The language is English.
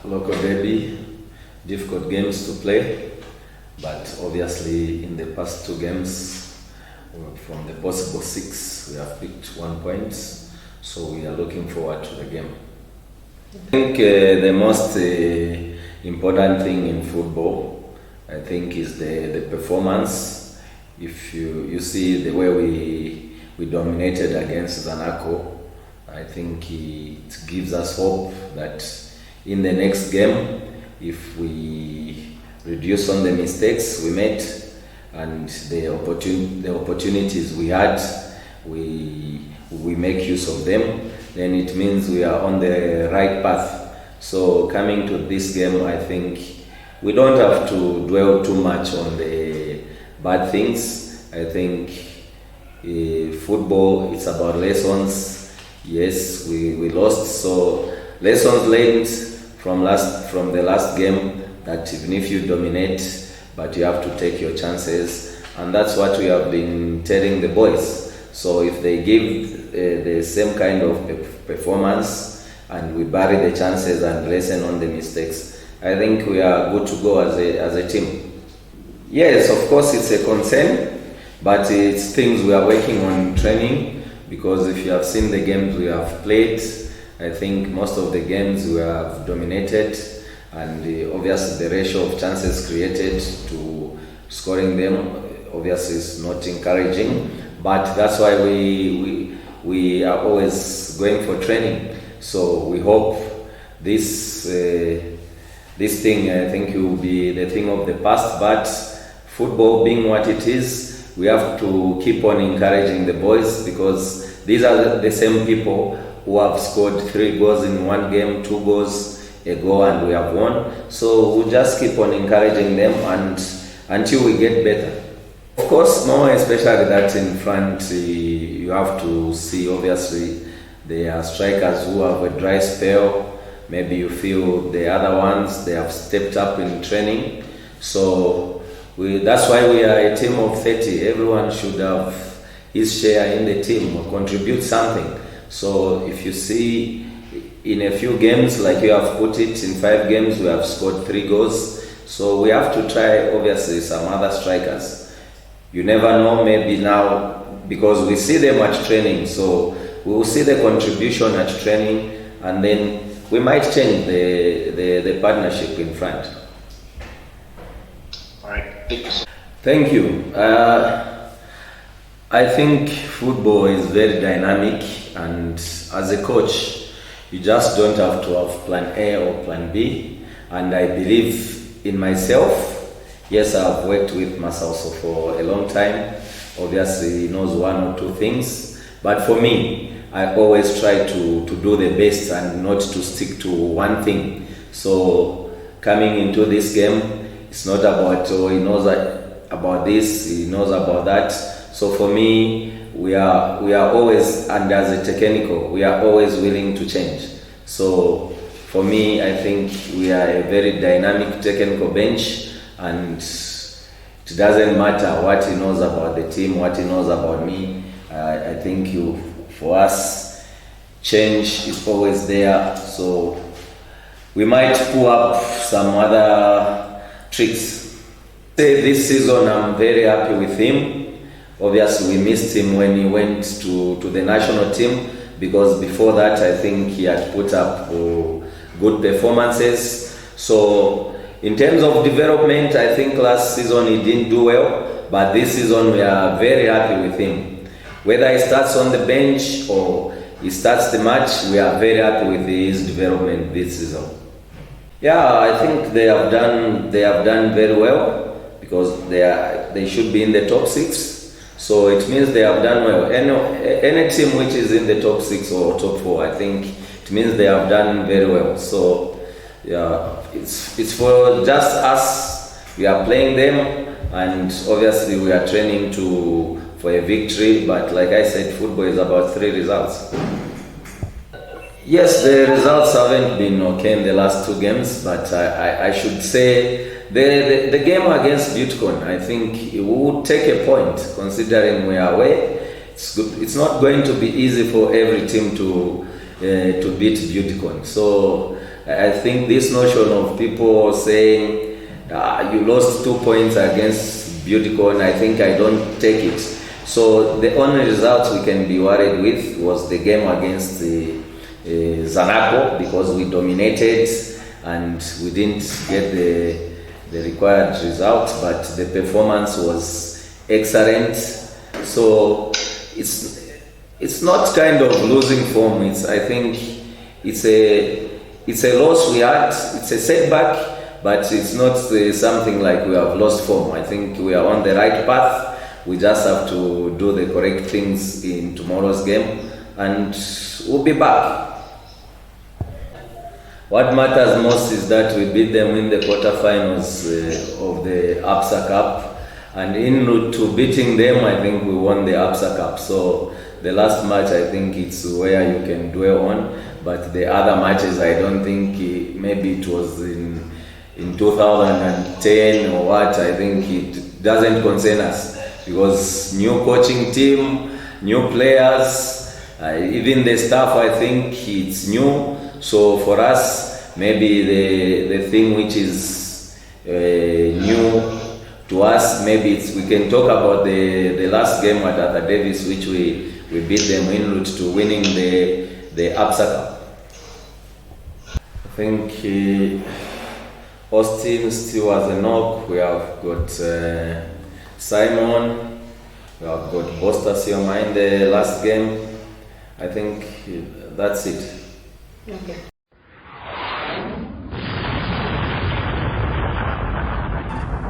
local derby, difficult games to play, but obviously in the past 2 games, from the possible 6, we have picked 1 point, so we are looking forward to the game. I think the most important thing in football, I think, is the performance. If you see the way we dominated against Zanaco, I think it gives us hope that in the next game, if we reduce on the mistakes we made and the opportunities we had, we make use of them, then it means we are on the right path. So coming to this game, I think we don't have to dwell too much on the bad things. I think football, it's about lessons. Yes, we lost, so lessons learned from the last game, that even if you dominate, but you have to take your chances, and that's what we have been telling the boys. So if they give the same kind of performance and we bury the chances and lessen on the mistakes, I think we are good to go as a team. Yes, of course it's a concern, but it's things we are working on training, because if you have seen the games we have played, I think most of the games we have dominated, and obviously the ratio of chances created to scoring them obviously is not encouraging, but that's why we are always going for training. So we hope this thing, I think, will be the thing of the past, but football being what it is, we have to keep on encouraging the boys, because these are the same people who have scored 3 goals in 1 game, 2 goals ago, and we have won. So we'll just keep on encouraging them and until we get better. Of course, more especially that in front, you have to see, obviously, there are strikers who have a dry spell. Maybe you feel the other ones, they have stepped up in training. So that's why we are a team of 30. Everyone should have his share in the team or contribute something. So if you see in a few games, like you have put it, in 5 games we have scored 3 goals. So we have to try, obviously, some other strikers. You never know, maybe now, because we see them at training, so we will see the contribution at training, and then we might change the partnership in front. All right, thank you. Thank you. I think football is very dynamic, and as a coach, you just don't have to have plan A or plan B, and I believe in myself. Yes, I've worked with Masauso for a long time. Obviously, he knows 1 or 2 things. But for me, I always try to do the best and not to stick to one thing. So coming into this game, it's not about, oh, he knows about this, he knows about that. So for me, we are always, and as a technical, we are always willing to change. So for me, I think we are a very dynamic technical bench. And it doesn't matter what he knows about the team, what he knows about me. I think for us, change is always there. So we might pull up some other tricks. This season, I'm very happy with him. Obviously, we missed him when he went to the national team, because before that, I think he had put up good performances. So in terms of development, I think last season he didn't do well, but this season we are very happy with him. Whether he starts on the bench or he starts the match, we are very happy with his development this season. Yeah, I think they have done very well, because they should be in the top 6. So it means they have done well. Any team which is in the top 6 or top 4, I think it means they have done very well. So yeah, it's for just us. We are playing them, and obviously we are training for a victory. But like I said, football is about 3 results. Yes, the results haven't been okay in the last 2 games, but I should say the game against Butekon, I think it would take a point, considering we are away. It's not going to be easy for every team to beat Butekon. So I think this notion of people saying you lost 2 points against Beautycon, I think I don't take it. So the only results we can be worried with was the game against the Zanaco, because we dominated and we didn't get the required result, but the performance was excellent. So it's not kind of losing form. I think it's a loss we had. It's a setback, but it's not something like we have lost form. I think we are on the right path. We just have to do the correct things in tomorrow's game, and we'll be back. What matters most is that we beat them in the quarterfinals of the APSA Cup, and in route to beating them, I think we won the APSA Cup. So the last match, I think it's where you can dwell on, but the other matches, I don't think maybe it was in 2010 or what. I think it doesn't concern us, because new coaching team, new players, even the staff, I think it's new. So for us, maybe the thing which is new to us, maybe we can talk about the last game at Arthur Davis, which we beat them en route to winning the APSA Cup. I think Austin still has a knock. We have got Simon, we have got Bosta Sioma in the last game. I think that's it. Okay.